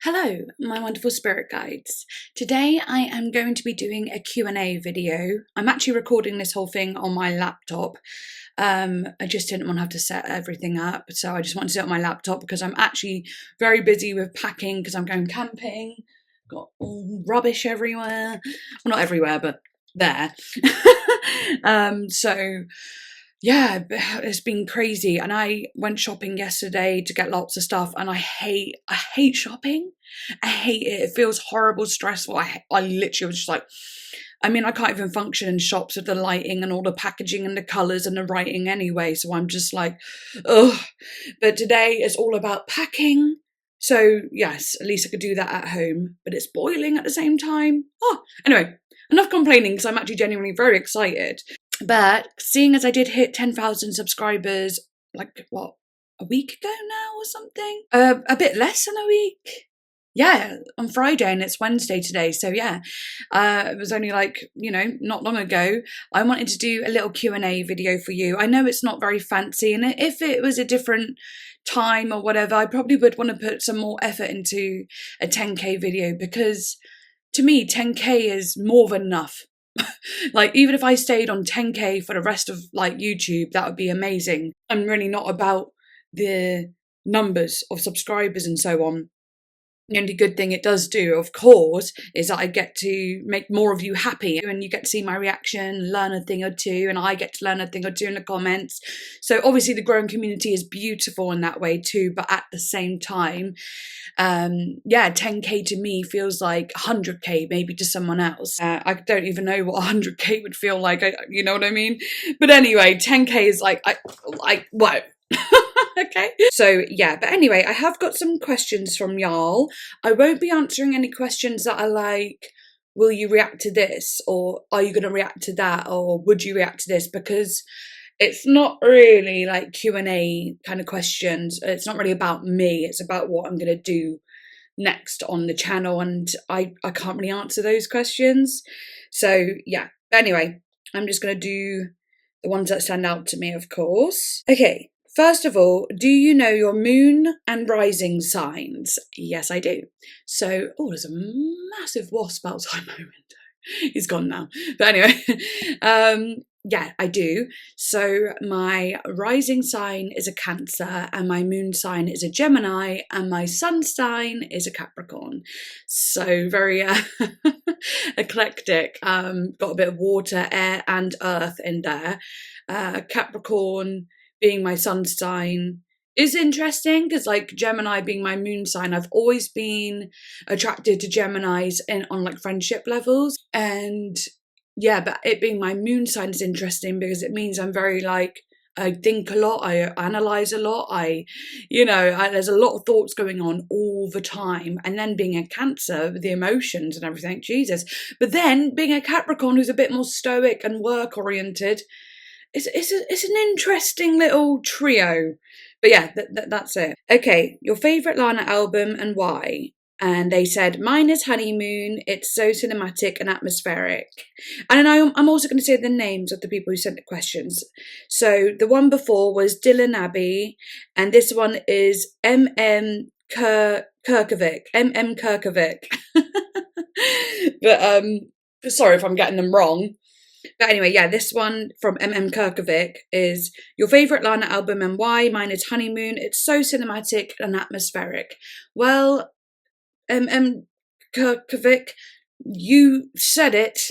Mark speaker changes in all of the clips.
Speaker 1: Hello, my wonderful spirit guides. Today I am going to be doing a Q&A video. I'm actually recording this whole thing on my laptop. I just didn't want to have to set everything up, so I just wanted to do it on my laptop because I'm actually very busy with packing because I'm going camping. Got all rubbish everywhere. Well, not everywhere, but there. Yeah, it's been crazy. And I went shopping yesterday to get lots of stuff, and I hate shopping. I hate it. It feels horrible, stressful. I literally was just like, I mean, I can't even function in shops with the lighting and all the packaging and the colours and the writing anyway. So I'm just like, ugh. But today is all about packing. So yes, at least I could do that at home, but it's boiling at the same time. Oh, anyway, enough complaining because I'm actually genuinely very excited. But seeing as I did hit 10,000 subscribers, like what, a week ago now or something? A bit less than a week. Yeah, on Friday, and it's Wednesday today. So yeah, it was only like, not long ago. I wanted to do a little Q&A video for you. I know it's not very fancy, and if it was a different time or whatever, I probably would want to put some more effort into a 10k video, because to me, 10k is more than enough. Like, even if I stayed on 10k for the rest of like YouTube, that would be amazing. I'm really not about the numbers of subscribers and so on. The only good thing it does do, of course, is that I get to make more of you happy, and you get to see my reaction, learn a thing or two, and I get to learn a thing or two in the comments. So obviously the growing community is beautiful in that way too, but at the same time, 10k to me feels like 100k maybe to someone else. I don't even know what 100k would feel like, you know what I mean? But anyway, 10k is like, whoa. Okay, so yeah, but anyway, I have got some questions from y'all. I won't be answering any questions that are like, will you react to this, or are you going to react to that, or would you react to this, because it's not really like Q&A kind of questions. It's not really about me, it's about what I'm going to do next on the channel, and I can't really answer those questions. So yeah, but anyway, I'm just going to do the ones that stand out to me, of course. Okay. First of all, do you know your moon and rising signs? Yes, I do. So, there's a massive wasp outside my window. He's gone now. But anyway, yeah, I do. So my rising sign is a Cancer, and my moon sign is a Gemini, and my sun sign is a Capricorn. So very eclectic. Got a bit of water, air, and earth in there. Capricorn being my sun sign is interesting, because like Gemini being my moon sign, I've always been attracted to Geminis on like friendship levels. And yeah, but it being my moon sign is interesting because it means I'm very like, I think a lot, I analyze a lot, there's a lot of thoughts going on all the time. And then being a Cancer with the emotions and everything, Jesus. But then being a Capricorn who's a bit more stoic and work oriented, it's an interesting little trio. But yeah, that's it. Okay, your favourite Lana album and why? And they said, mine is Honeymoon. It's so cinematic and atmospheric. And I'm also going to say the names of the people who sent the questions. So the one before was Dylan Abbey, and this one is MM Kirkovic. MM Kirkovic. But sorry if I'm getting them wrong. But anyway, yeah, this one from MM Kirkovic is your favourite Lana album and why? Mine is Honeymoon. It's so cinematic and atmospheric. Well, MM Kirkovic, you said it.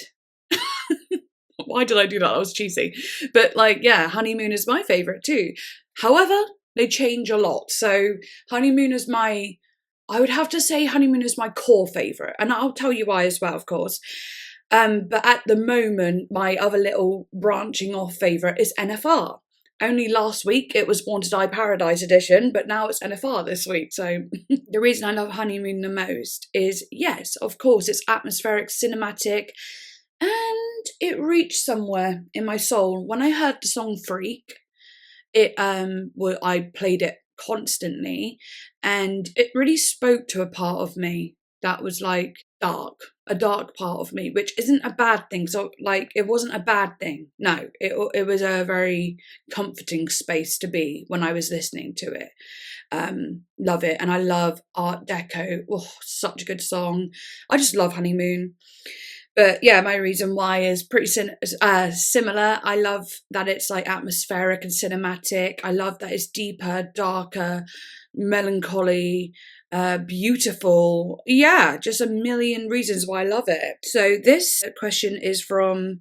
Speaker 1: Why did I do that? That was cheesy. But like, yeah, Honeymoon is my favourite too. However, they change a lot. So Honeymoon is I would have to say Honeymoon is my core favourite. And I'll tell you why as well, of course. But at the moment, my other little branching off favourite is NFR. Only last week it was Wanted Eye Paradise edition, but now it's NFR this week. So the reason I love Honeymoon the most is, yes, of course, it's atmospheric, cinematic, and it reached somewhere in my soul. When I heard the song Freak, I played it constantly, and it really spoke to a part of me that was like dark. a dark part of me, which isn't a bad thing. So like, it wasn't a bad thing. No, it was a very comforting space to be when I was listening to it. Love it. And I love Art Deco. Oh, such a good song. I just love Honeymoon. But yeah, my reason why is pretty similar. I love that it's like atmospheric and cinematic. I love that it's deeper, darker, melancholy, beautiful. Yeah, just a million reasons why I love it. So this question is from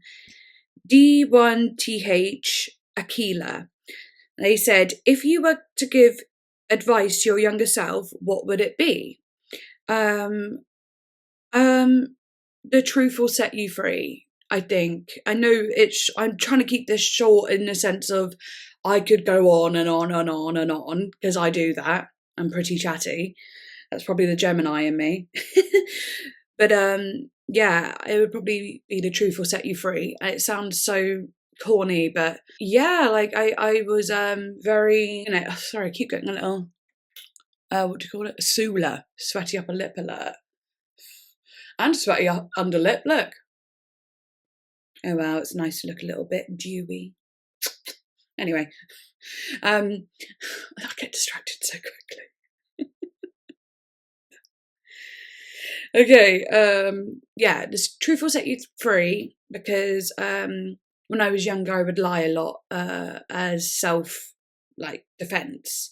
Speaker 1: D1TH Aquila. They said, if you were to give advice to your younger self, what would it be? Um, the truth will set you free, I think. I know I'm trying to keep this short in the sense of I could go on and on and on and on, because I do that. I'm pretty chatty. That's probably the Gemini in me. But yeah, it would probably be the truth will set you free. It sounds so corny, but yeah, like I was very, sorry, I keep getting a little what do you call it? Sula, sweaty upper lip alert. And sweaty under lip, look. Oh wow, it's nice to look a little bit dewy. Anyway, I get distracted so quickly. Okay, yeah, this truth will set you free, because when I was younger, I would lie a lot as defense.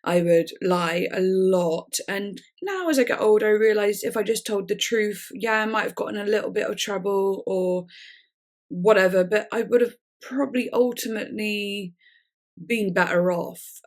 Speaker 1: I would lie a lot, and now as I get older, I realise if I just told the truth, yeah, I might have gotten a little bit of trouble or whatever, but I would have probably ultimately been better off,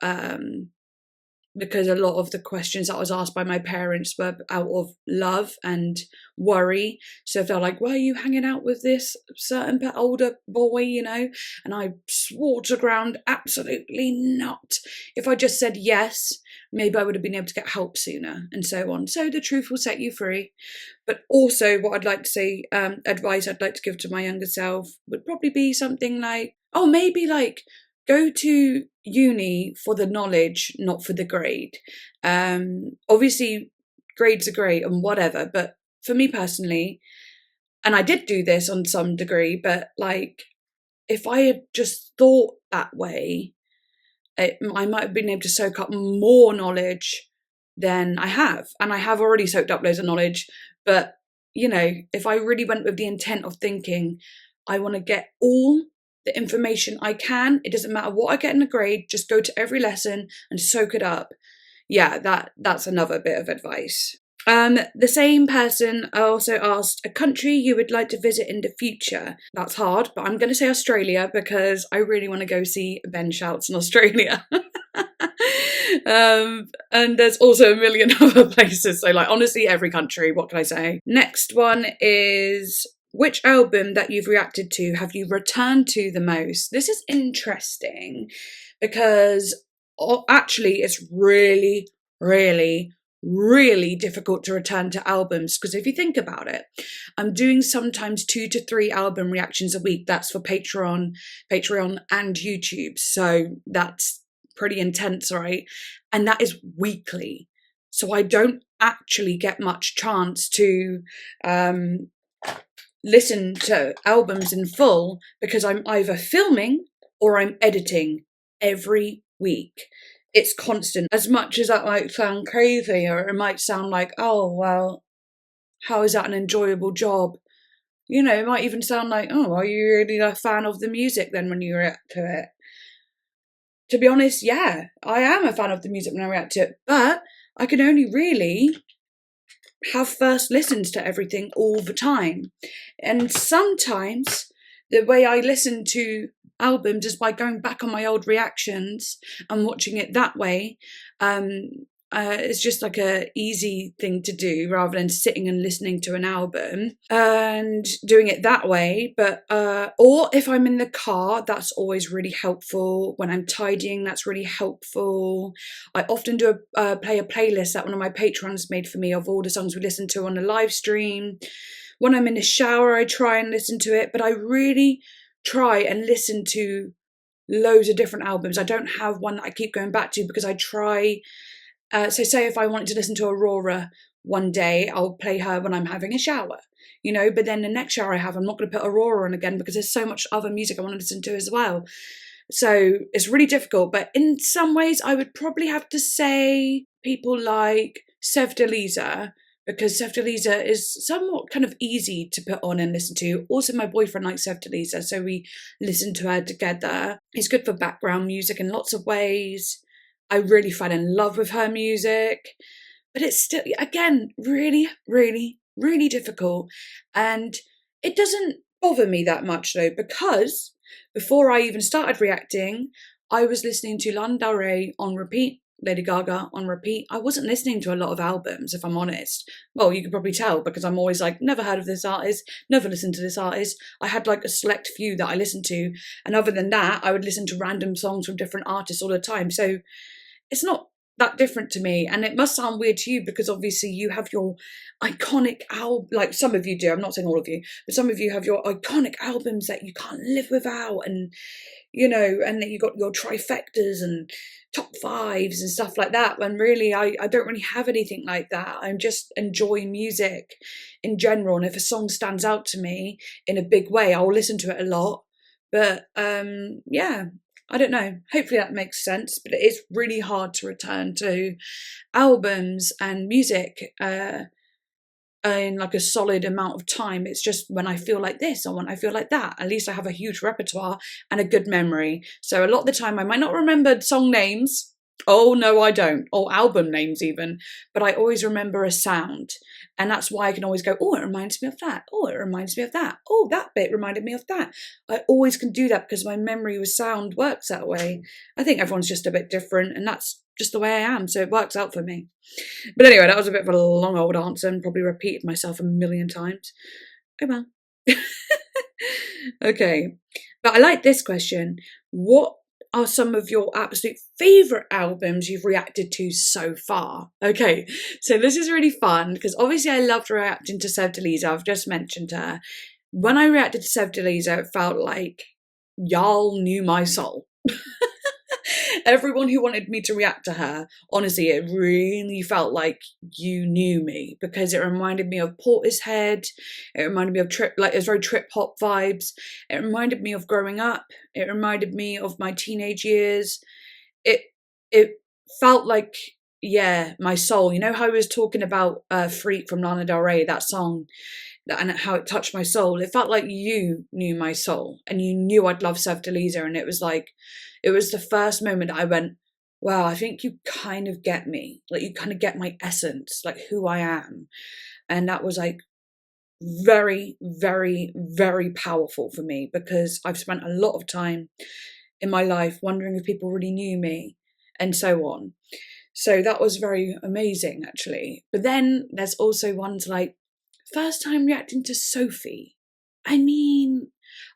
Speaker 1: because a lot of the questions that I was asked by my parents were out of love and worry. So if they're like, why are you hanging out with this certain older boy, And I swore to ground, absolutely not. If I just said yes, maybe I would have been able to get help sooner, and so on. So the truth will set you free. But also what I'd like to say, advice I'd like to give to my younger self would probably be something like, go to uni for the knowledge, not for the grade. Obviously, grades are great and whatever, but for me personally, and I did do this on some degree, but like, if I had just thought that way, I might have been able to soak up more knowledge than I have. And I have already soaked up loads of knowledge, but, if I really went with the intent of thinking, I want to get all the information I can. It doesn't matter what I get in a grade, just go to every lesson and soak it up. Yeah, that's another bit of advice. The same person also asked a country you would like to visit in the future. That's hard, but I'm going to say Australia, because I really want to go see Ben Shouts in Australia. And there's also a million other places. So honestly, every country, what can I say? Next one is, which album that you've reacted to have you returned to the most? This is interesting, because actually it's really, really, really difficult to return to albums, because if you think about it, I'm doing sometimes 2 to 3 album reactions a week. That's for Patreon and YouTube. So that's pretty intense, right? And that is weekly. So I don't actually get much chance to listen to albums in full, because I'm either filming or I'm editing every week. It's constant. As much as that might sound crazy, or it might sound like, oh, well, how is that an enjoyable job? It might even sound like, oh, are you really a fan of the music then when you react to it? To be honest, yeah, I am a fan of the music when I react to it, but I can only really have first listens to everything all the time. And sometimes the way I listen to albums is by going back on my old reactions and watching it that way. It's just like a easy thing to do, rather than sitting and listening to an album and doing it that way. But or if I'm in the car, that's always really helpful. When I'm tidying, that's really helpful. I often do play a playlist that one of my patrons made for me of all the songs we listen to on the live stream. When I'm in the shower, I try and listen to it, but I really try and listen to loads of different albums. I don't have one that I keep going back to, because I try. So say if I wanted to listen to Aurora one day I'll play her when I'm having a shower, but then the next shower I have, I'm not going to put Aurora on again because there's so much other music I want to listen to as well. So it's really difficult. But in some ways, I would probably have to say people like Sevdaliza, because Sevdaliza is somewhat kind of easy to put on and listen to. Also, my boyfriend likes Sevdaliza, so we listen to her together. It's good for background music in lots of ways. I really fell in love with her music. But it's still, again, really, really, really difficult. And it doesn't bother me that much, though, because before I even started reacting, I was listening to Lana Del Rey on repeat, Lady Gaga on repeat. I wasn't listening to a lot of albums, if I'm honest. Well, you can probably tell because I'm always like, never heard of this artist, never listened to this artist. I had like a select few that I listened to. And other than that, I would listen to random songs from different artists all the time. So it's not that different to me. And it must sound weird to you because obviously you have your iconic album, like some of you do, I'm not saying all of you, but some of you have your iconic albums that you can't live without, and and then you got your trifectas and top fives and stuff like that, when really I don't really have anything like that. I just enjoy music in general, and if a song stands out to me in a big way, I'll listen to it a lot. But yeah, I don't know. Hopefully that makes sense, but it is really hard to return to albums and music in like a solid amount of time. It's just when I feel like this or when I feel like that. At least I have a huge repertoire and a good memory. So a lot of the time I might not remember song names. Oh, no, I don't. Or album names even. But I always remember a sound. And that's why I can always go, oh, it reminds me of that. Oh, it reminds me of that. Oh, that bit reminded me of that. I always can do that because my memory with sound works that way. I think everyone's just a bit different, and that's just the way I am. So it works out for me. But anyway, that was a bit of a long old answer and probably repeated myself a million times. Oh well. Okay. But I like this question. What are some of your absolute favourite albums you've reacted to so far? Okay, so this is really fun because obviously I loved reacting to Sevdaliza. I've just mentioned her. When I reacted to Sevdaliza, it felt like y'all knew my soul. Everyone who wanted me to react to her, honestly, it really felt like you knew me because it reminded me of Portishead. It reminded me of it was very trip hop vibes. It reminded me of growing up. It reminded me of my teenage years. It felt like, yeah, my soul. You know how I was talking about Freak from Lana Del Rey, that song, and how it touched my soul. It felt like you knew my soul and you knew I'd love Sevdaliza, and it was the first moment I went, wow, I think you kind of get me. Like, you kind of get my essence, like who I am. And that was like very, very, very powerful for me because I've spent a lot of time in my life wondering if people really knew me and so on. So that was very amazing, actually. But then there's also ones like first time reacting to Sophie. I mean,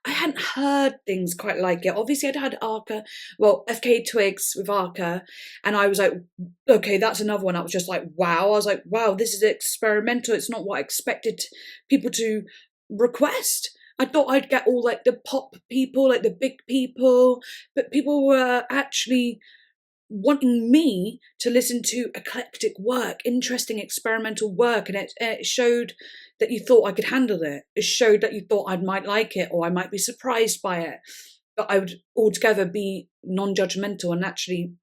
Speaker 1: I hadn't heard things quite like it. Obviously, I'd had Arca, FK Twigs with Arca, and I was like, okay, that's another one. I was just like, wow. I was like, wow, this is experimental. It's not what I expected people to request. I thought I'd get all like the pop people, like the big people, but people were actually wanting me to listen to eclectic work, interesting experimental work, and it showed that you thought I could handle it. It showed that you thought I might like it or I might be surprised by it, but I would altogether be non-judgmental and actually,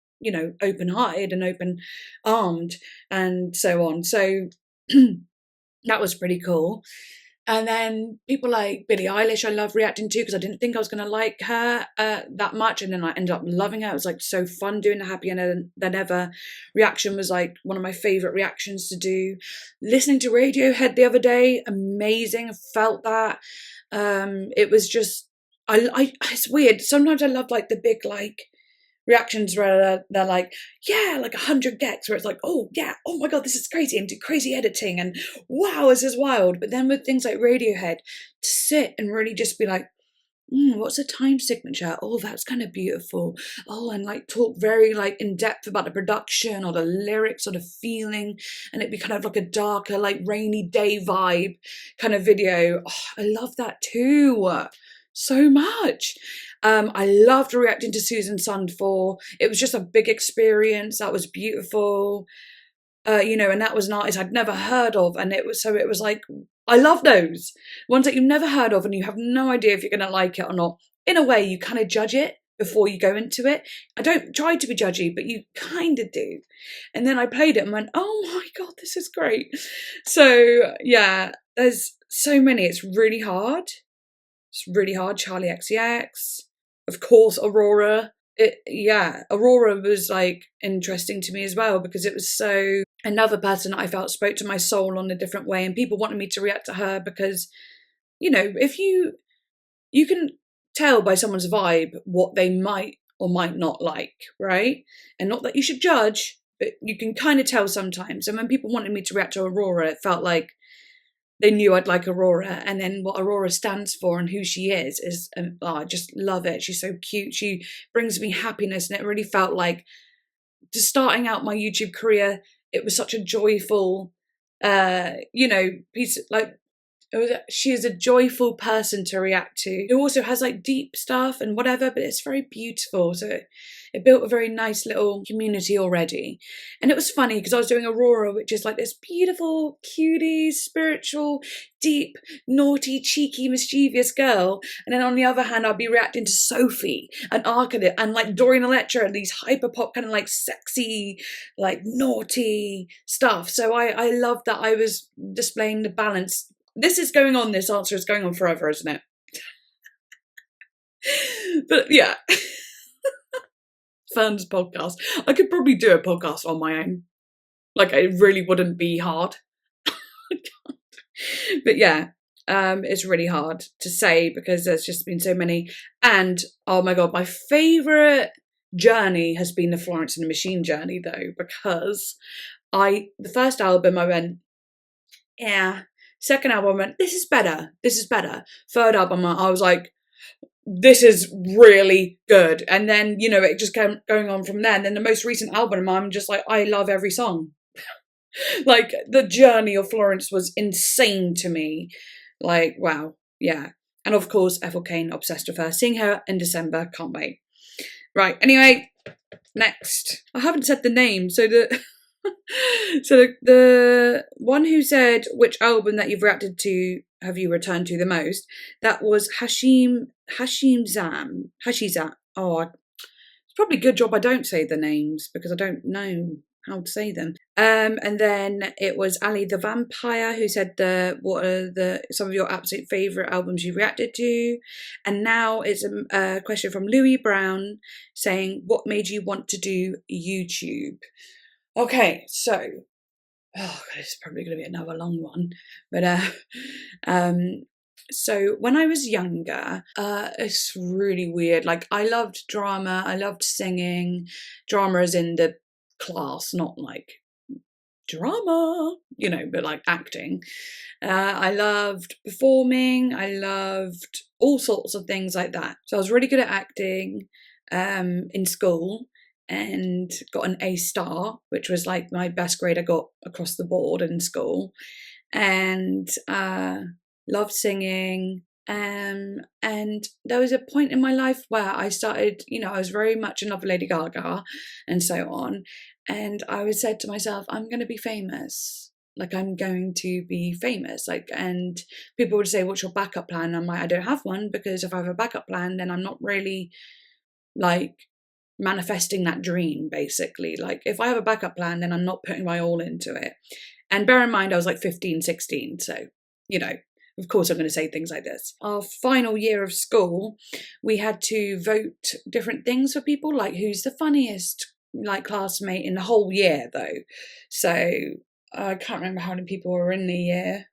Speaker 1: open-hearted and open-armed and so on. So that was pretty cool. And then people like Billie Eilish, I love reacting to because I didn't think I was going to like her that much. And then I ended up loving her. It was like so fun doing the Happier Than Ever reaction was like one of my favourite reactions to do. Listening to Radiohead the other day, amazing. I felt that. It was just, it's weird. Sometimes I love like the big like reactions where they're like, yeah, like 100 gex, where it's like, oh yeah, oh my god, this is crazy, and do crazy editing, and wow, this is wild. But then with things like Radiohead, to sit and really just be like, what's a time signature? Oh, that's kind of beautiful. Oh, and like talk very like in depth about the production or the lyrics or the feeling, and it'd be kind of like a darker, like rainy day vibe kind of video. Oh, I love that too so much. I loved reacting to Susan Sundfør. It was just a big experience. That was beautiful. And that was an artist I'd never heard of, and it was like, I love those ones that you've never heard of and you have no idea if you're going to like it or not. In a way, you kind of judge it before you go into it. I don't try to be judgy, but you kind of do. And then I played it and went, oh my God, this is great. So yeah, there's so many. It's really hard. It's really hard. Charlie XCX, of course, Aurora. Aurora was like interesting to me as well, because it was so another person I felt spoke to my soul on a different way, and people wanted me to react to her because, if you can tell by someone's vibe what they might or might not like, right? And not that you should judge, but you can kind of tell sometimes. And when people wanted me to react to Aurora, it felt like they knew I'd like Aurora, and then what Aurora stands for and who she is I just love it. She's so cute. She brings me happiness, and it really felt like, just starting out my YouTube career, it was such a joyful, piece. Like, she is a joyful person to react to, who also has like deep stuff and whatever, but it's very beautiful. So it built a very nice little community already. And it was funny because I was doing Aurora, which is like this beautiful, cutie, spiritual, deep, naughty, cheeky, mischievous girl. And then on the other hand, I'd be reacting to Sophie and Arcade and like Dorian Electra and these hyper pop kind of like sexy, like naughty stuff. So I loved that I was displaying the balance. This answer is going on forever, isn't it? But yeah. Fern's podcast. I could probably do a podcast on my own. Like, it really wouldn't be hard. But yeah, it's really hard to say because there's just been so many. And oh my God, my favourite journey has been the Florence and the Machine journey, though, because the first album I went, yeah. Second album, I went, this is better. Third album, I was like, this is really good. And then, it just kept going on from there. And then the most recent album, I'm just like, I love every song. Like, the journey of Florence was insane to me. Like, wow. Yeah. And of course, Ethel Cain, obsessed with her. Seeing her in December, can't wait. Right. Anyway, next. I haven't said the name, so the one who said which album that you've reacted to have you returned to the most, that was Hashizam. Oh, it's probably a good job I don't say the names because I don't know how to say them. And then it was Ali the Vampire who said what are some of your absolute favourite albums you reacted to. And now it's a question from Louis Brown saying, what made you want to do YouTube? Okay, so, this is probably going to be another long one, but so when I was younger, it's really weird. Like, I loved drama, I loved singing. Drama as in the class, not like drama, but like acting. I loved performing. I loved all sorts of things like that. So I was really good at acting in school. And got an A star, which was like my best grade I got across the board in school. And loved singing. And there was a point in my life where I started, I was very much in love with Lady Gaga and so on. And I said to myself, I'm going to be famous. Like, I'm going to be famous. Like, and people would say, what's your backup plan? I'm like, I don't have one, because if I have a backup plan, then I'm not really like manifesting that dream, basically. Like, if I have a backup plan, then I'm not putting my all into it. And bear in mind, I was like 15, 16. So, of course I'm going to say things like this. Our final year of school, we had to vote different things for people, like who's the funniest like classmate in the whole year, though. So I can't remember how many people were in the year.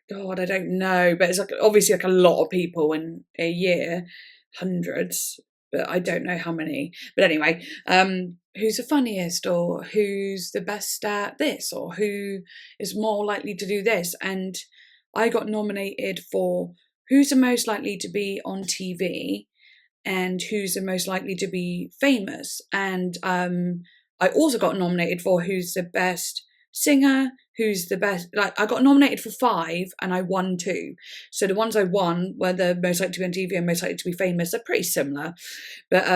Speaker 1: God, I don't know. But it's like obviously like a lot of people in a year. Hundreds, but I don't know how many. But anyway, who's the funniest, or who's the best at this, or who is more likely to do this? And I got nominated for who's the most likely to be on TV and who's the most likely to be famous. And I also got nominated for who's the best singer, who's the best. Like, I got nominated for 5 and I won 2. So the ones I won were the most likely to be on TV and most likely to be famous. They're pretty similar, but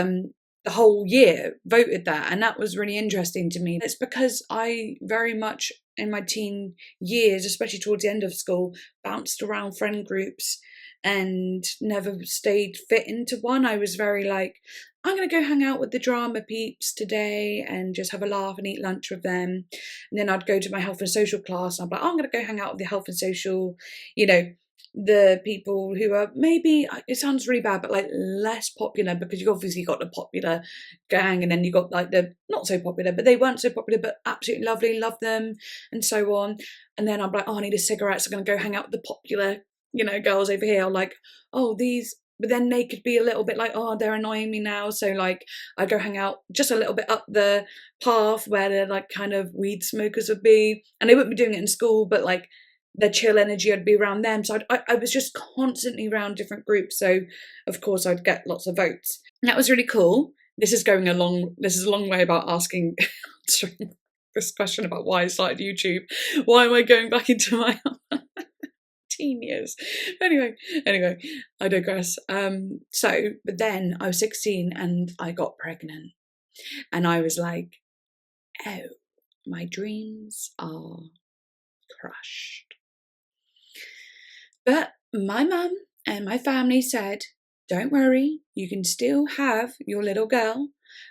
Speaker 1: the whole year voted that, and that was really interesting to me. It's because I very much in my teen years, especially towards the end of school, bounced around friend groups and never stayed fit into one. I was very like, I'm going to go hang out with the drama peeps today and just have a laugh and eat lunch with them. And then I'd go to my health and social class and I'm like, oh, I'm going to go hang out with the health and social, the people who are maybe, it sounds really bad, but like less popular, because you obviously got the popular gang and then you got like the not so popular, but they weren't so popular, but absolutely lovely, love them and so on. And then I'm like, oh, I need a cigarette, so I'm going to go hang out with the popular, girls over here. Like, oh, these, but then they could be a little bit like, oh, they're annoying me now. So like I go hang out just a little bit up the path where the like kind of weed smokers would be. And they wouldn't be doing it in school, but like the chill energy, I'd be around them. So I was just constantly around different groups. So of course I'd get lots of votes. And that was really cool. This is a long way about answering this question about why I started YouTube. Why am I going back into my teen years? Anyway, I digress. But then I was 16 and I got pregnant. And I was like, oh, my dreams are crushed. But my mum and my family said, don't worry, you can still have your little girl,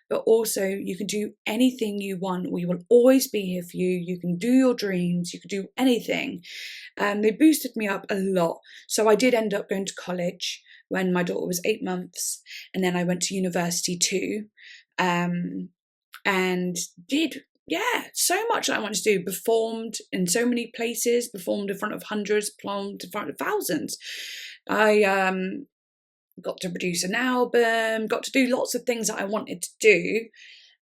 Speaker 1: but also you can do anything you want. We will always be here for you. You can do your dreams. You can do anything. They boosted me up a lot. So I did end up going to college when my daughter was 8 months. And then I went to university too. And did so much that I wanted to do. Performed in so many places, performed in front of hundreds, performed in front of thousands. I got to produce an album, got to do lots of things that I wanted to do.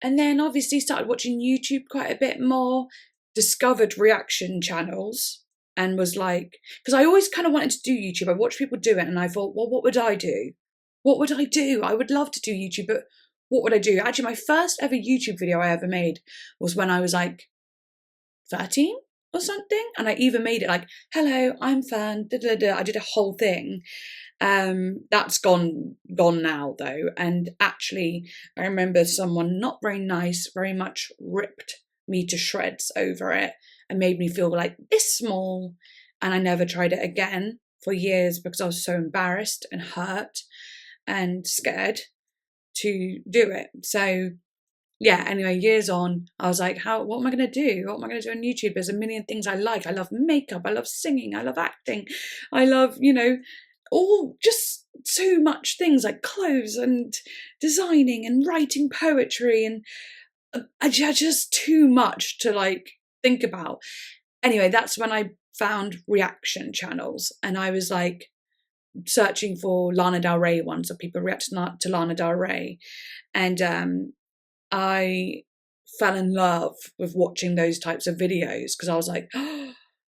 Speaker 1: And then obviously started watching YouTube quite a bit more, discovered reaction channels, and was like, because I always kind of wanted to do YouTube. I watched people do it and I thought, well, what would I do? What would I do? I would love to do YouTube, but what would I do? Actually, my first ever YouTube video I ever made was when I was like 13 or something. And I even made it like, hello, I'm Fern. I did a whole thing. That's gone now though. And actually, I remember someone not very nice, very much ripped me to shreds over it and made me feel like this small. And I never tried it again for years because I was so embarrassed and hurt and scared to do it. So yeah, anyway, years on, I was like, what am I going to do? What am I going to do on YouTube? There's a million things I like. I love makeup. I love singing. I love acting. I love, all just so much things like clothes and designing and writing poetry. And I just too much to like think about. Anyway, that's when I found reaction channels and I was like, searching for Lana Del Rey ones, so people react to Lana Del Rey, and I fell in love with watching those types of videos because I was like,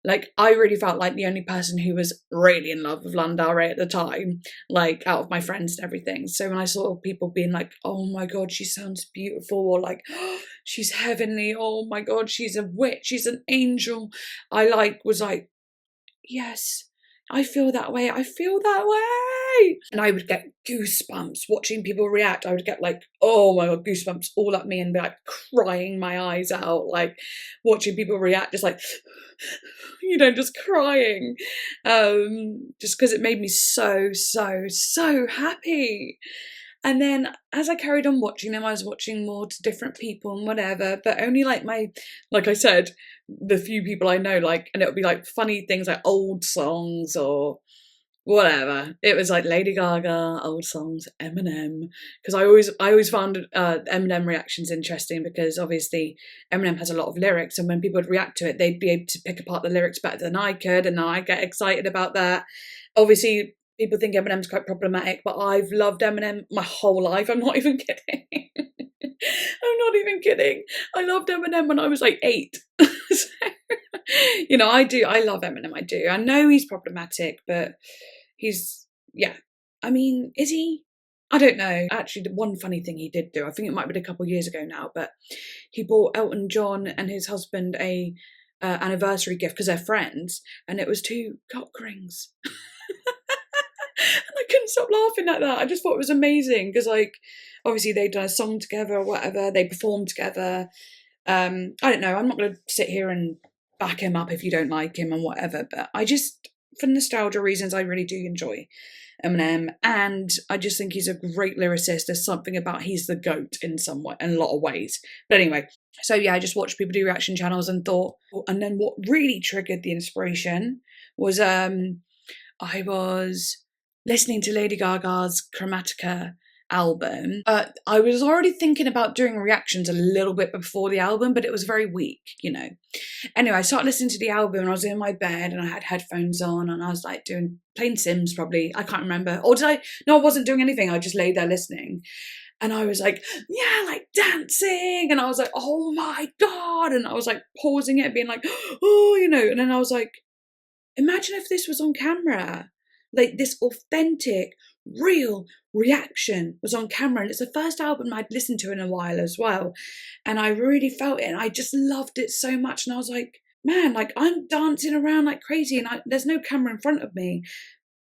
Speaker 1: like I really felt like the only person who was really in love with Lana Del Rey at the time, like out of my friends and everything. So when I saw people being like, oh my god, she sounds beautiful, or like, oh, she's heavenly, oh my god, she's a witch, she's an angel, I was like, yes, I feel that way. And I would get goosebumps watching people react. I would get like, oh my God, goosebumps all at me and be like crying my eyes out, like watching people react, just like, just crying. Just because it made me so happy. And then as I carried on watching them, I was watching more to different people and whatever, but only like I said, the few people I know, like, and it would be like funny things like old songs or whatever. It was like Lady Gaga, old songs, Eminem, because I always found Eminem reactions interesting because obviously Eminem has a lot of lyrics, and when people would react to it, they'd be able to pick apart the lyrics better than I could, and I get excited about that. Obviously, people think Eminem's quite problematic, but I've loved Eminem my whole life. I'm not even kidding. I loved Eminem when I was like 8. So, I love Eminem, I do. I know he's problematic, but he's, yeah. I mean, is he? I don't know. Actually, the one funny thing he did do, I think it might have been a couple of years ago now, but he bought Elton John and his husband a anniversary gift because they're friends, and it was 2 cock rings. And I couldn't stop laughing at that. I just thought it was amazing because, like, obviously they'd done a song together or whatever. They performed together. I don't know. I'm not going to sit here and back him up if you don't like him and whatever. But I just, for nostalgia reasons, I really do enjoy Eminem, and I just think he's a great lyricist. There's something about he's the GOAT in some way, in a lot of ways. But anyway, so yeah, I just watched people do reaction channels and thought, and then what really triggered the inspiration was I was listening to Lady Gaga's Chromatica album. I was already thinking about doing reactions a little bit before the album, but it was very weak, you know. Anyway, I started listening to the album and I was in my bed and I had headphones on and I was like playing Sims probably. I can't remember. Or did I? No, I wasn't doing anything. I just lay there listening. And I was like, yeah, like dancing. And I was like, oh my God. And I was like pausing it, being like, oh, you know. And then I was like, imagine if this was on camera. Like this authentic, real reaction was on camera. And it's the first album I'd listened to in a while as well. And I really felt it. And I just loved it so much. And I was like, man, like I'm dancing around like crazy and there's no camera in front of me.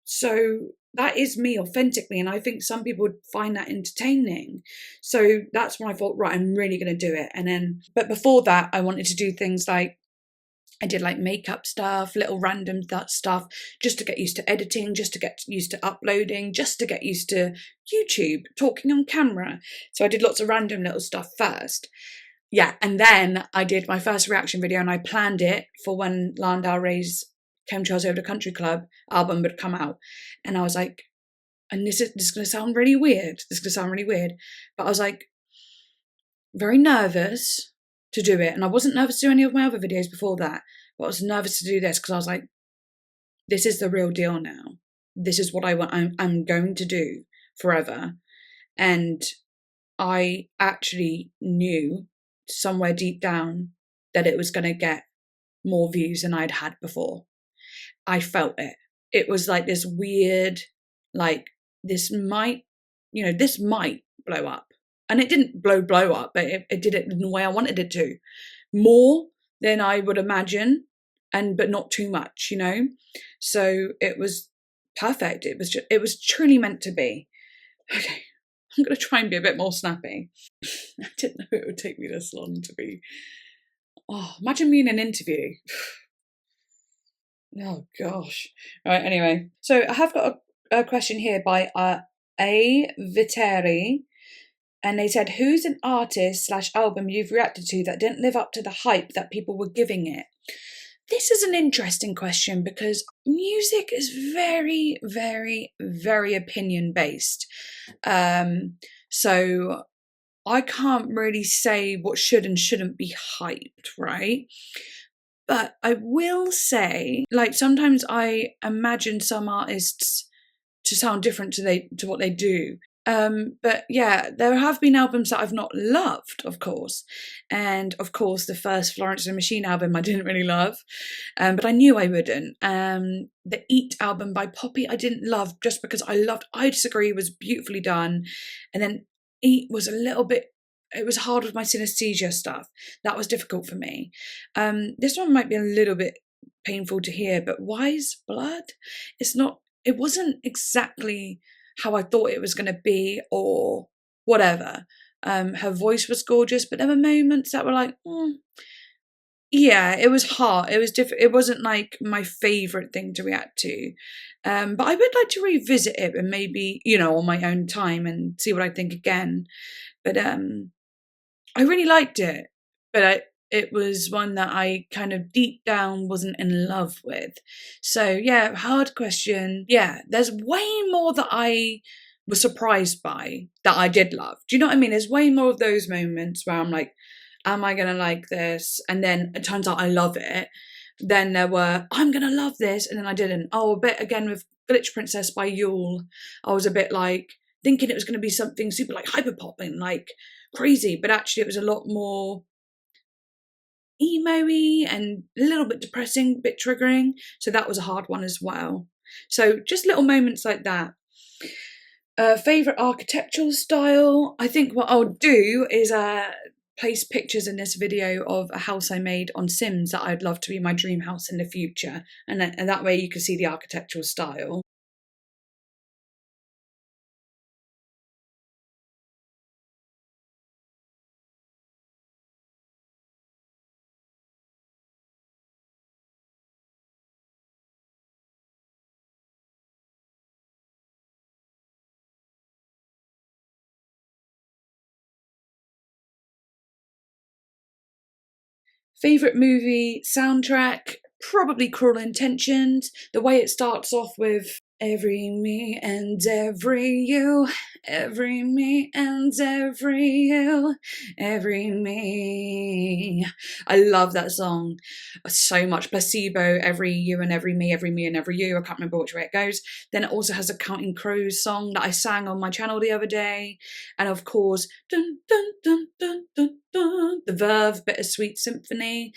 Speaker 1: So that is me authentically. And I think some people would find that entertaining. So that's when I thought, right, I'm really going to do it. And then, but before that, I wanted to do things like, I did like makeup stuff, little random stuff, just to get used to editing, just to get used to uploading, just to get used to YouTube, talking on camera. So I did lots of random little stuff first. Yeah, and then I did my first reaction video and I planned it for when Lana Del Rey's Chemtrails Over the Country Club album would come out. And I was like, and this is going to sound really weird. But I was like, very nervous to do it. And I wasn't nervous to do any of my other videos before that, but I was nervous to do this because I was like, this is the real deal now. This is what I want. I'm going to do forever. And I actually knew somewhere deep down that it was going to get more views than I'd had before. I felt it. It was like this weird, like this might blow up. And it didn't blow up, but it did it in the way I wanted it to. More than I would imagine, but not too much, you know? So it was perfect. It was truly meant to be. Okay, I'm going to try and be a bit more snappy. I didn't know it would take me this long to be... Oh, imagine me in an interview. Oh, gosh. All right, anyway. So I have got a question here by A. Viteri. And they said, who's an artist / album you've reacted to that didn't live up to the hype that people were giving it? This is an interesting question because music is very, very, very opinion based. So I can't really say what should and shouldn't be hyped, right? But I will say, like, sometimes I imagine some artists to sound different to what they do. But yeah, there have been albums that I've not loved, of course. And of course, the first Florence and the Machine album I didn't really love, but I knew I wouldn't. The Eat album by Poppy I didn't love just because I Disagree was beautifully done. And then Eat was a little bit, it was hard with my synesthesia stuff. That was difficult for me. This one might be a little bit painful to hear, but Wise Blood? It wasn't exactly how I thought it was going to be or whatever. Her voice was gorgeous, but there were moments that were like, yeah, it was hard. It was different. It wasn't like my favourite thing to react to. But I would like to revisit it and maybe, on my own time and see what I think again. But I really liked it. But it was one that I kind of deep down wasn't in love with. So yeah, hard question. Yeah, there's way more that I was surprised by that I did love. Do you know what I mean? There's way more of those moments where I'm like, am I going to like this? And then it turns out I love it. Then there were, I'm going to love this. And then I didn't. Oh, a bit again with Glitch Princess by Yule. I was a bit like thinking it was going to be something super like hyperpop and like crazy. But actually it was a lot more emo-y and a little bit depressing, a bit triggering. So that was a hard one as well. So just little moments like that. Favourite architectural style? I think what I'll do is place pictures in this video of a house I made on Sims that I'd love to be my dream house in the future. And that way you can see the architectural style. Favourite movie soundtrack? Probably Cruel Intentions. The way it starts off with every me and every you, every me and every you, every me. I love that song so much. Placebo, every you and every me and every you. I can't remember which way it goes. Then it also has a Counting Crows song that I sang on my channel the other day. And of course, dun, dun, dun, dun, dun, dun, the Verve Bittersweet Symphony.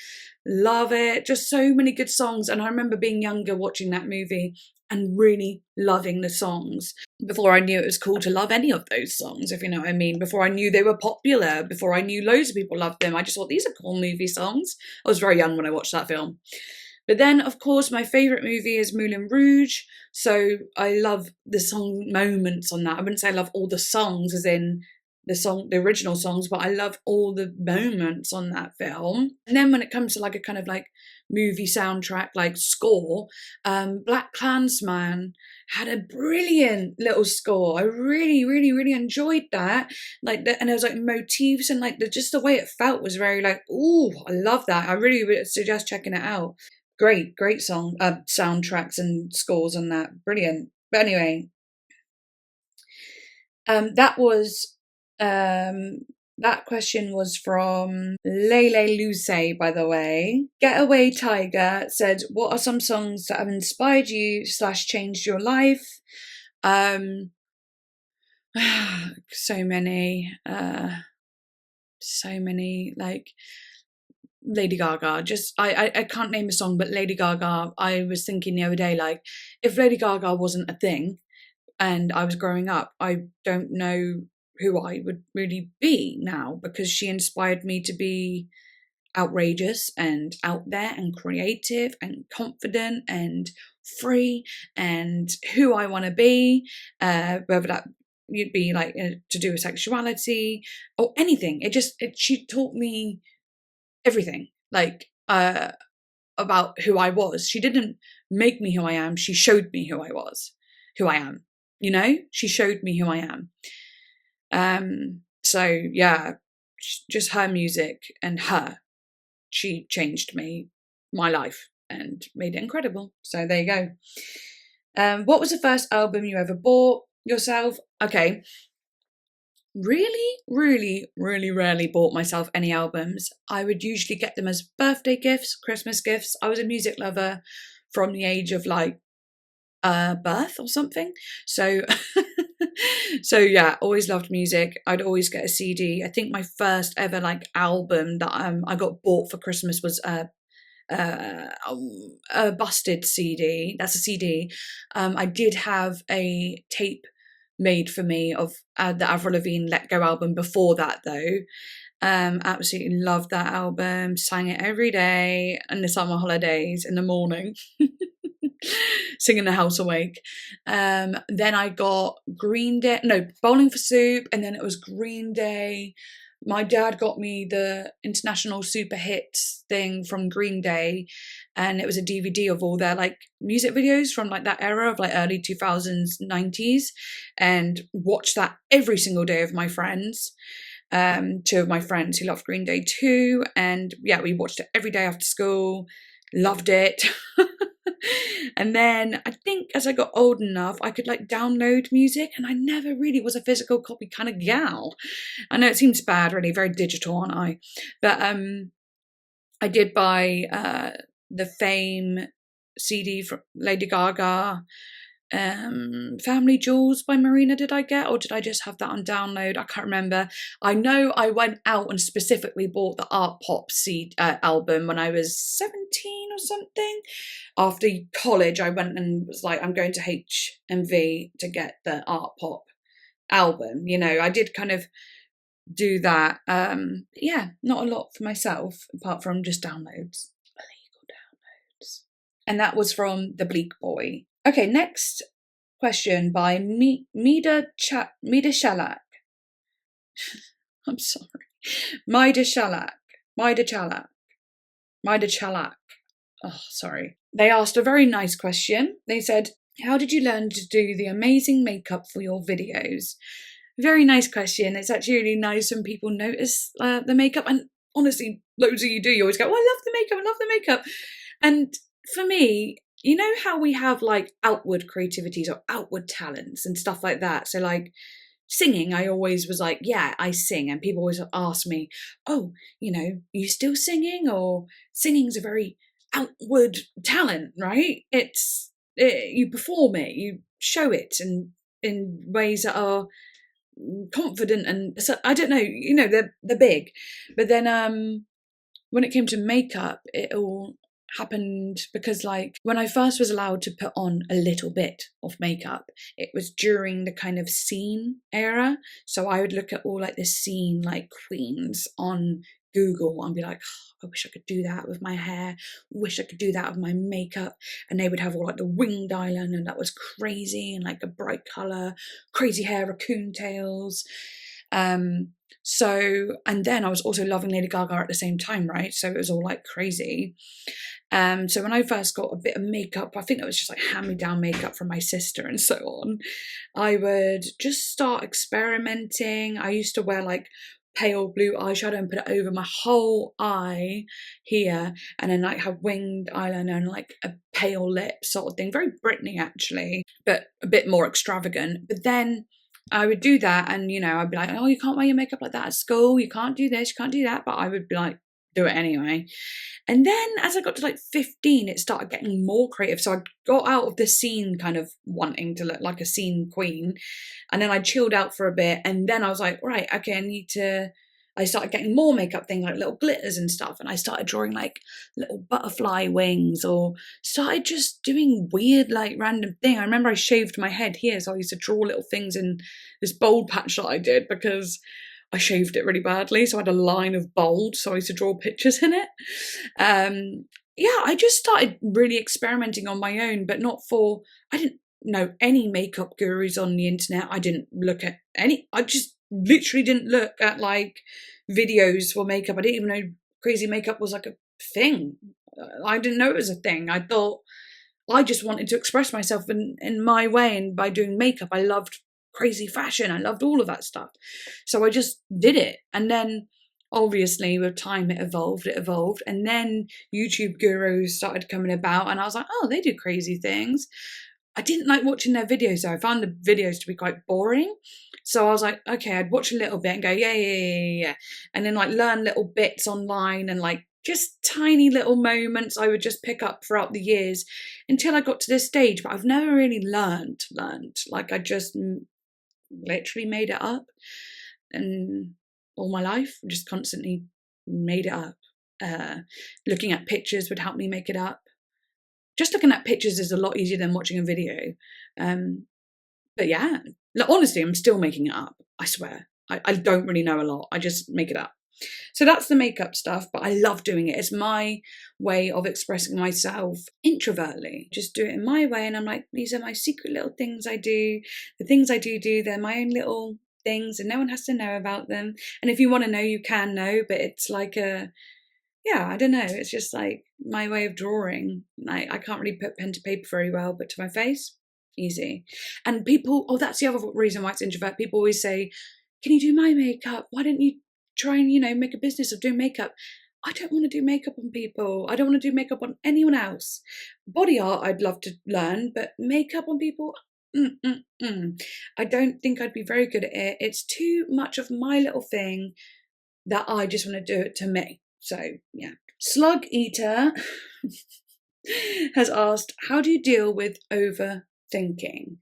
Speaker 1: Love it. Just so many good songs. And I remember being younger watching that movie and really loving the songs before I knew it was cool to love any of those songs, if you know what I mean. Before I knew they were popular, before I knew loads of people loved them, I just thought, these are cool movie songs. I was very young when I watched that film. But then, of course, my favourite movie is Moulin Rouge. So I love the song moments on that. I wouldn't say I love all the songs as in the original songs, but I love all the moments on that film. And then when it comes to like a kind of like movie soundtrack, like score, Black Klansman had a brilliant little score. I really, really, really enjoyed that. And there was like motifs and like just the way it felt was very like, ooh, I love that. I really would suggest checking it out. Great song, soundtracks and scores on that. Brilliant. But anyway, that question was from Lele Luce, by the way. Getaway Tiger said, what are some songs that have inspired you / changed your life? So many, like Lady Gaga. Just I can't name a song, but Lady Gaga. I was thinking the other day, like, if Lady Gaga wasn't a thing and I was growing up, I don't know who I would really be now, because she inspired me to be outrageous and out there and creative and confident and free and who I want to be, whether that you'd be like to do with sexuality or anything. She taught me everything, like about who I was. She didn't make me who I am. She showed me who I am. You know, she showed me who I am. So yeah, just her music and she changed my life and made it incredible. So there you go. What was the first album you ever bought yourself? Okay. Really, really, really rarely bought myself any albums. I would usually get them as birthday gifts, Christmas gifts. I was a music lover from the age of like birth or something. So so yeah, always loved music. I'd always get a CD. I think my first ever like album that I got bought for Christmas was a Busted CD. That's a CD. I did have a tape made for me of the Avril Lavigne Let Go album before that though. Absolutely loved that album, sang it every day in the summer holidays in the morning. Singing the house awake. Then I got Bowling for Soup, and then it was Green Day. My dad got me the International Super Hits thing from Green Day, and it was a DVD of all their like music videos from like that era of like early 2000s, 90s, and watched that every single day with my friends. Two of my friends who loved Green Day too, and yeah, we watched it every day after school. Loved it. And then I think as I got old enough, I could like download music, and I never really was a physical copy kind of gal. I know it seems bad, really, very digital, aren't I? But I did buy the Fame CD from Lady Gaga. Family Jewels by Marina did I get, or did I just have that on download? I can't remember. I know I went out and specifically bought the Art Pop album when I was 17 or something. After college, I went and was like, I'm going to HMV to get the Art Pop album. You know, I did kind of do that. Yeah, not a lot for myself apart from just downloads, illegal downloads. And that was from The Bleak Boy. Okay, next question by Mida Shalak. I'm sorry. Mida Chalak. Oh, sorry. They asked a very nice question. They said, how did you learn to do the amazing makeup for your videos? Very nice question. It's actually really nice when people notice the makeup. And honestly, loads of you do. You always go, oh, I love the makeup, I love the makeup. And for me, you know how we have like outward creativities or outward talents and stuff like that. So like singing, I always was like, yeah, I sing. And people always ask me, oh, you still singing? Or singing's a very outward talent, right? You perform it, you show it, and in ways that are confident, and so I don't know, they're big. But then when it came to makeup, it all happened because like when I first was allowed to put on a little bit of makeup, it was during the kind of scene era. So I would look at all like the scene like queens on Google and be like, oh, I wish I could do that with my hair, wish I could do that with my makeup. And they would have all like the winged eyeliner, and that was crazy, and like a bright colour, crazy hair, raccoon tails. So, and then I was also loving Lady Gaga at the same time, right? So it was all like crazy. So when I first got a bit of makeup, I think it was just like hand-me-down makeup from my sister and so on, I would just start experimenting. I used to wear like pale blue eyeshadow and put it over my whole eye here, and then like have winged eyeliner and like a pale lip sort of thing. Very Britney actually, but a bit more extravagant. But then I would do that, and I'd be like, oh, you can't wear your makeup like that at school, you can't do this, you can't do that, but I would be like, do it anyway. And then as I got to like 15, it started getting more creative. So I got out of the scene kind of wanting to look like a scene queen, and then I chilled out for a bit, and then I was like, right, okay, I started getting more makeup things like little glitters and stuff, and I started drawing like little butterfly wings, or started just doing weird like random thing. I remember I shaved my head here, so I used to draw little things in this bold patch that I did because I shaved it really badly, so I had a line of bold, so I used to draw pictures in it. I just started really experimenting on my own, but I didn't know any makeup gurus on the internet. I didn't look at I just literally didn't look at like videos for makeup. I didn't even know crazy makeup was like a thing. I didn't know it was a thing. I thought I just wanted to express myself in my way, and by doing makeup, I loved crazy fashion. I loved all of that stuff. So I just did it. And then obviously with time it evolved. And then YouTube gurus started coming about, and I was like, oh, they do crazy things. I didn't like watching their videos though. I found the videos to be quite boring. So I was like, okay, I'd watch a little bit and go, yeah. And then like learn little bits online, and like just tiny little moments I would just pick up throughout the years until I got to this stage. But I've never really learned. Like I just literally made it up, and all my life just constantly made it up. Looking at pictures would help me make it up. Just looking at pictures is a lot easier than watching a video. But yeah, honestly, I'm still making it up. I swear. I don't really know a lot. I just make it up. So that's the makeup stuff, but I love doing it. It's my way of expressing myself introvertly. Just do it in my way, and I'm like, these are my secret little things I do. The things I do, they're my own little things, and no one has to know about them. And if you want to know, you can know, but it's like I don't know. It's just like my way of drawing. I can't really put pen to paper very well, but to my face, easy. And people, that's the other reason why it's introvert. People always say, can you do my makeup? Why don't you try and, make a business of doing makeup? I don't want to do makeup on people. I don't want to do makeup on anyone else. Body art, I'd love to learn, but makeup on people, I don't think I'd be very good at it. It's too much of my little thing that I just want to do it to me. So, yeah. Slug Eater has asked, how do you deal with overthinking?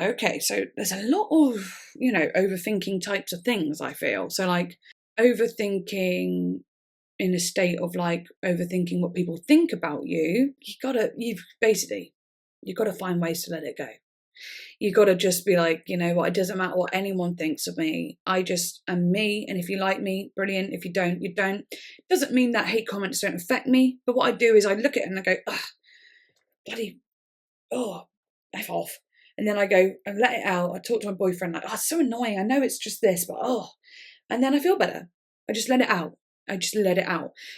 Speaker 1: Okay, so there's a lot of, overthinking types of things, I feel. So, like, overthinking in a state of, like, overthinking what people think about you, you've got to find ways to let it go. You got to just be like, you know what, it doesn't matter what anyone thinks of me. I just am me. And if you like me, brilliant. If you don't, you don't. Doesn't mean that hate comments don't affect me. But what I do is I look at it and I go, F off. And then I go and let it out. I talk to my boyfriend like, it's so annoying. I know it's just this, but and then I feel better. I just let it out.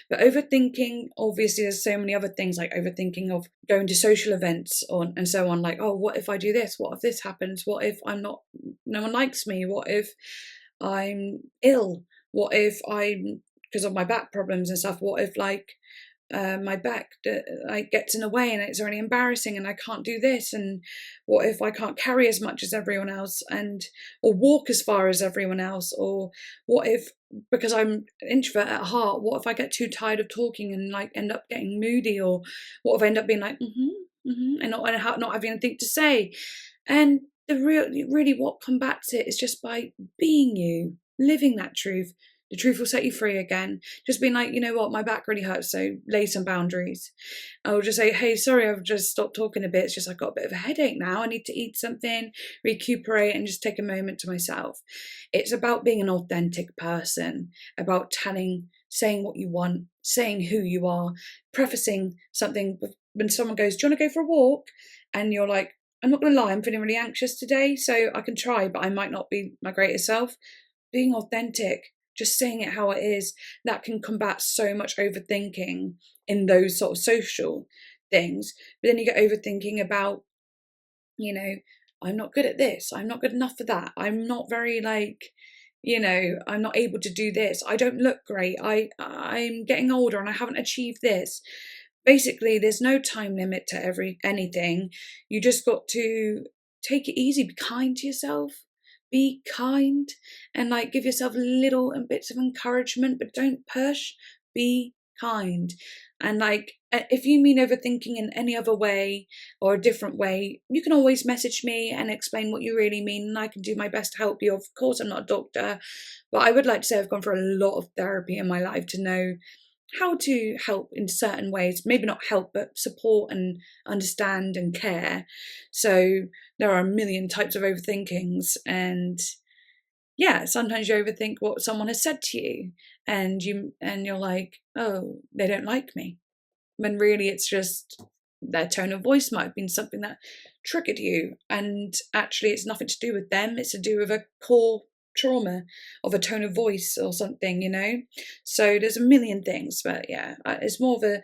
Speaker 1: But overthinking, obviously, there's so many other things, like overthinking of going to social events and so on. Like, what if I do this? What if this happens? What if no one likes me? What if I'm ill? What if I'm because of my back problems and stuff. What if like my back like gets in the way and it's really embarrassing and I can't do this, and what if I can't carry as much as everyone else, and or walk as far as everyone else, or what if, because I'm an introvert at heart, what if I get too tired of talking and like end up getting moody, or what if I end up being like and not having anything to say. And the really what combats it is just by being you, living that truth. The truth will set you free again. Just being like, you know what, my back really hurts, so lay some boundaries. I will just say, hey, sorry, I've just stopped talking a bit. It's just I've got a bit of a headache now. I need to eat something, recuperate, and just take a moment to myself. It's about being an authentic person, about saying what you want, saying who you are, prefacing something. When someone goes, do you want to go for a walk? And you're like, I'm not going to lie, I'm feeling really anxious today, so I can try, but I might not be my greatest self. Being authentic, just saying it how it is, that can combat so much overthinking in those sort of social things. But then you get overthinking about, you know, I'm not good at this, I'm not good enough for that, I'm not very like, you know, I'm not able to do this, I don't look great, I'm getting older and I haven't achieved this. Basically, there's no time limit to anything. You just got to take it easy, be kind to yourself, be kind, and like give yourself little and bits of encouragement, but don't push. Be kind. And like, if you mean overthinking in any other way or a different way, you can always message me and explain what you really mean, and I can do my best to help you. Of course, I'm not a doctor, but I would like to say I've gone through a lot of therapy in my life to know how to help in certain ways, maybe not help, but support and understand and care. So there are a million types of overthinkings, and yeah, sometimes you overthink what someone has said to you, and you're like, oh, they don't like me, when really it's just their tone of voice might have been something that triggered you, and actually it's nothing to do with them, it's to do with a core trauma of a tone of voice or something, you know. So there's a million things, but yeah, it's more of a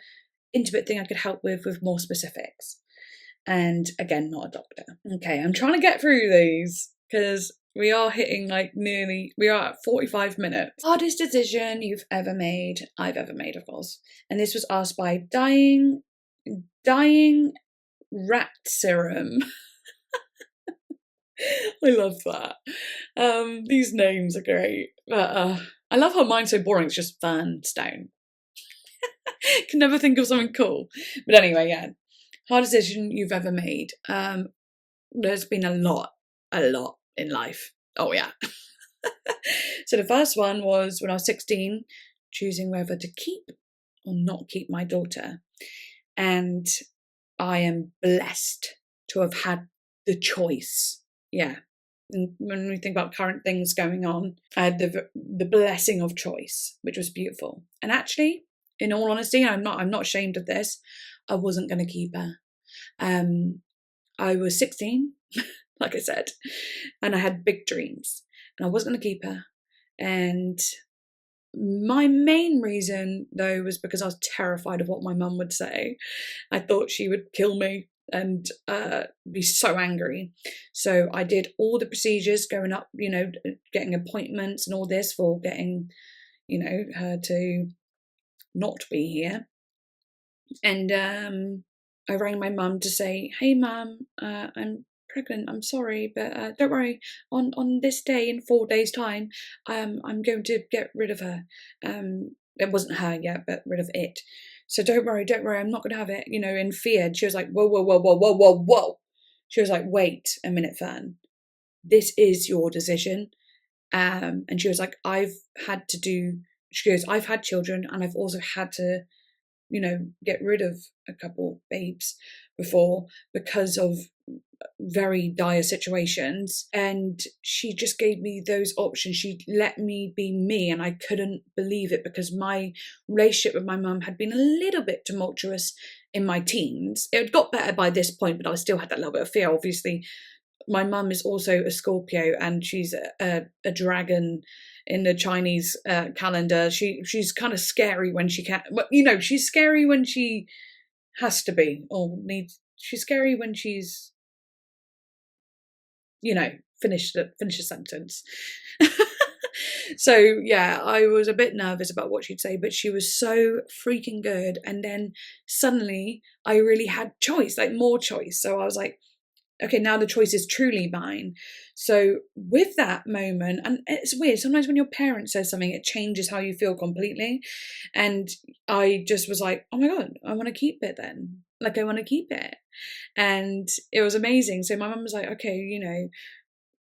Speaker 1: intimate thing I could help with more specifics. And again, not a doctor. Okay, I'm trying to get through these because we are hitting we are at 45 minutes. Hardest decision you've ever made? I've ever made, of course. And this was asked by dying rat serum. I love that. These names are great. But I love how mine's so boring. It's just Fernstone. Can never think of something cool. But anyway, yeah. Hardest decision you've ever made. There's been a lot in life. Oh yeah. So the first one was when I was 16, choosing whether to keep or not keep my daughter. And I am blessed to have had the choice. Yeah. And when we think about current things going on, I had the blessing of choice, which was beautiful. And actually, in all honesty, I'm not ashamed of this, I wasn't going to keep her. I was 16, like I said, and I had big dreams, and I wasn't going to keep her. And my main reason, though, was because I was terrified of what my mum would say. I thought she would kill me and be so angry. So I did all the procedures going up, you know, getting appointments and all this for getting, you know, her to not be here. And I rang my mum to say, hey mum, I'm pregnant, I'm sorry, but don't worry, on this day in 4 days time, I'm going to get rid of her. It wasn't her yet, but rid of it. So don't worry, I'm not going to have it, you know, in fear. And she was like, whoa. She was like, wait a minute, Fern, this is your decision. And she was like, she goes, I've had children and I've also had to, you know, get rid of a couple babes before because of very dire situations. And she just gave me those options. She let me be me, and I couldn't believe it because my relationship with my mum had been a little bit tumultuous in my teens. It got better by this point, but I still had that little bit of fear. Obviously, my mum is also a Scorpio, and she's a dragon in the Chinese calendar. She's kind of scary when she can, well, you know, she's scary when she has to be, or needs. She's scary when she's, you know, finish the sentence. So yeah, I was a bit nervous about what she'd say, but she was so freaking good. And then suddenly I really had choice, like more choice. So I was like, okay, now the choice is truly mine. So with that moment, and it's weird, sometimes when your parent says something, it changes how you feel completely. And I just was like, oh my God, I want to keep it then. Like, I want to keep it. And it was amazing. So my mum was like, okay,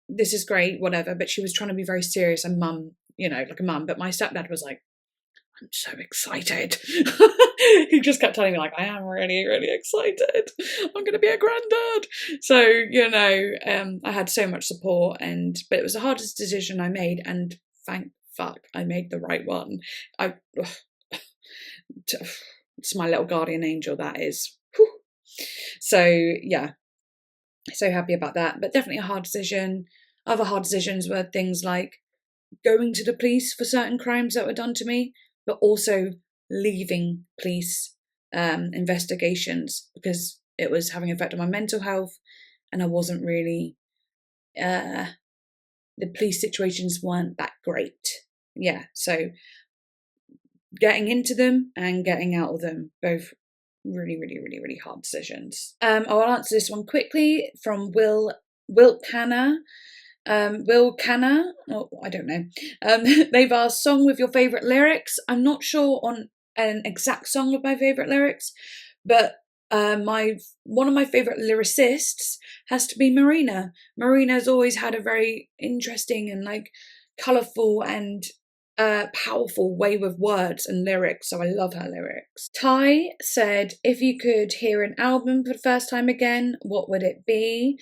Speaker 1: this is great, whatever. But she was trying to be very serious and mum, like a mum. But my stepdad was like, I'm so excited. He just kept telling me, like, I am really, really excited. I'm going to be a granddad. So, I had so much support, but it was the hardest decision I made. And thank fuck I made the right one. It's my little guardian angel, that is. Whew. So, yeah, so happy about that. But definitely a hard decision. Other hard decisions were things like going to the police for certain crimes that were done to me, but also leaving police investigations because it was having an effect on my mental health, and I wasn't really, the police situations weren't that great. Yeah, so getting into them and getting out of them, both really, really, really, really hard decisions. I will answer this one quickly from Will Canner. Will Canna, I don't know. They've asked song with your favourite lyrics. I'm not sure on an exact song with my favourite lyrics, but one of my favourite lyricists has to be Marina. Marina's always had a very interesting and colourful and powerful way with words and lyrics, so I love her lyrics. Ty said, if you could hear an album for the first time again, what would it be?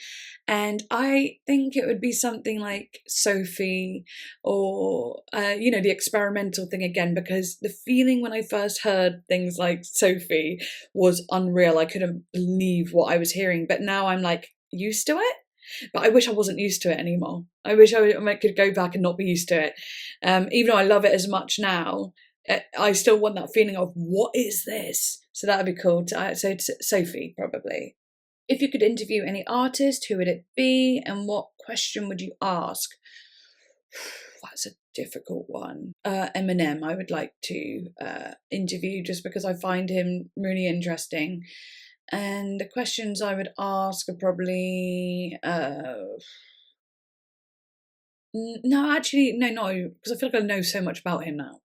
Speaker 1: And I think it would be something like Sophie or, the experimental thing again, because the feeling when I first heard things like Sophie was unreal. I couldn't believe what I was hearing, but now I'm used to it. But I wish I wasn't used to it anymore. I wish I could go back and not be used to it. Even though I love it as much now, I still want that feeling of, what is this? So that would be cool. So Sophie, probably. If you could interview any artist, who would it be? And what question would you ask? That's a difficult one. Eminem, I would like to interview just because I find him really interesting. And the questions I would ask are probably no, actually, no, because I feel like I know so much about him now.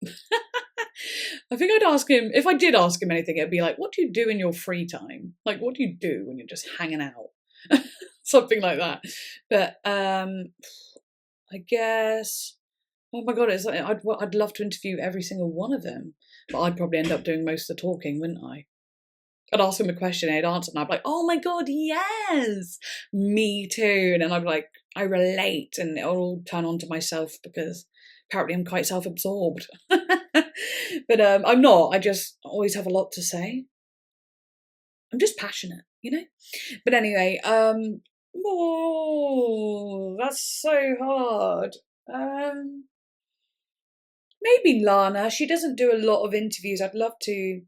Speaker 1: I think I'd ask him, if I did ask him anything, it'd be like, what do you do in your free time? Like, what do you do when you're just hanging out? Something like that. But I guess, oh my God, it's like I'd love to interview every single one of them, but I'd probably end up doing most of the talking, wouldn't I? I'd ask him a question, he'd answer, and I'd be like, oh my God, yes, me too. And then I'd be like, I relate, and it'll all turn on to myself because apparently I'm quite self-absorbed. But I'm not, I just always have a lot to say. I'm just passionate, But anyway, that's so hard. Maybe Lana, she doesn't do a lot of interviews. I'd love to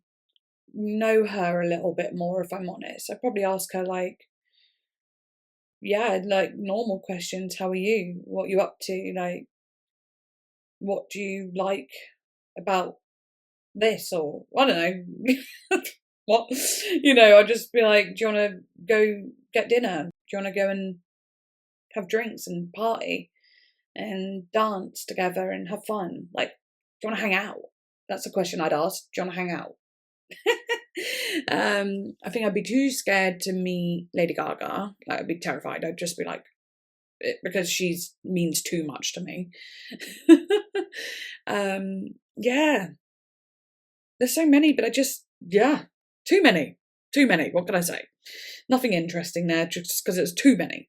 Speaker 1: know her a little bit more, if I'm honest. I'd probably ask her normal questions. How are you? What are you up to? What do you like about this? Or I don't know. What? I'd just be like, do you want to go get dinner? Do you want to go and have drinks and party and dance together and have fun? Do you want to hang out? That's a question I'd ask. Do you want to hang out? I think I'd be too scared to meet Lady Gaga. I'd be terrified. I'd just be because she means too much to me. Yeah, there's so many, but too many. What can I say? Nothing interesting there, just because it's too many.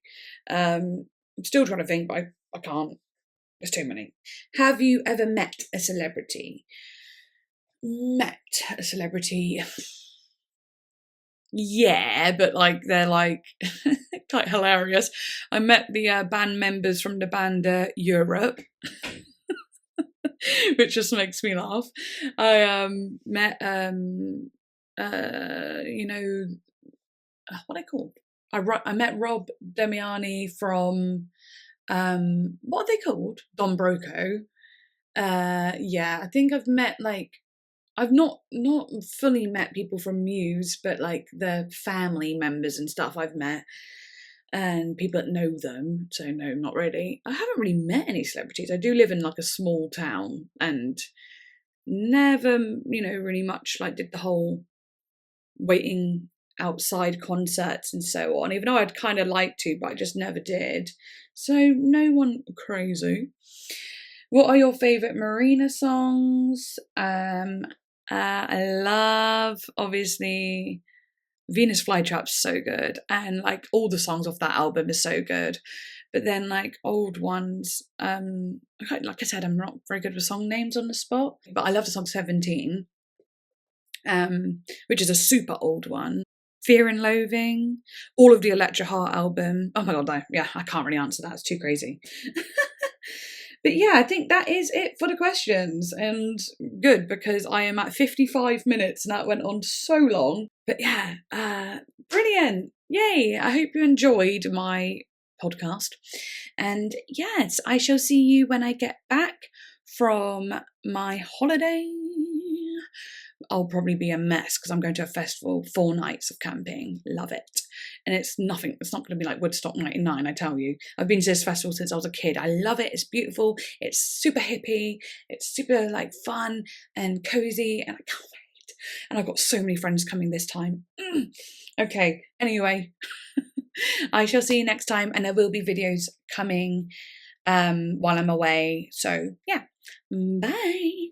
Speaker 1: I'm still trying to think, but I can't. There's too many. Have you ever met a celebrity? Met a celebrity? Yeah, but they're quite hilarious. I met the band members from the band Europe, which just makes me laugh. I met what are they called? I met Rob Demiani from what are they called? Don Broco. Yeah, I think I've met like, I've not fully met people from Muse, but like the family members and stuff I've met, and people that know them. So no, not really. I haven't really met any celebrities. I do live in like a small town, and never, really much like did the whole waiting outside concerts and so on. Even though I'd kind of like to, but I just never did. So no one crazy. What are your favourite Marina songs? I love, obviously, Venus Flytrap's so good, and like all the songs off that album are so good. But then like old ones, like I said, I'm not very good with song names on the spot, but I love the song 17, which is a super old one. Fear and Loathing, all of the Electra Heart album. Oh my god, no, yeah, I can't really answer that. It's too crazy. But yeah, I think that is it for the questions, and good, because I am at 55 minutes and that went on so long. But yeah, brilliant. Yay. I hope you enjoyed my podcast. And yes, I shall see you when I get back from my holiday. I'll probably be a mess because I'm going to a festival, 4 nights of camping. Love it. And it's not going to be like Woodstock 99, I tell you. I've been to this festival since I was a kid. I love it. It's beautiful. It's super hippie. It's super like fun and cozy, and I can't wait. And I've got so many friends coming this time. Okay, anyway, I shall see you next time, and there will be videos coming while I'm away. So yeah, bye.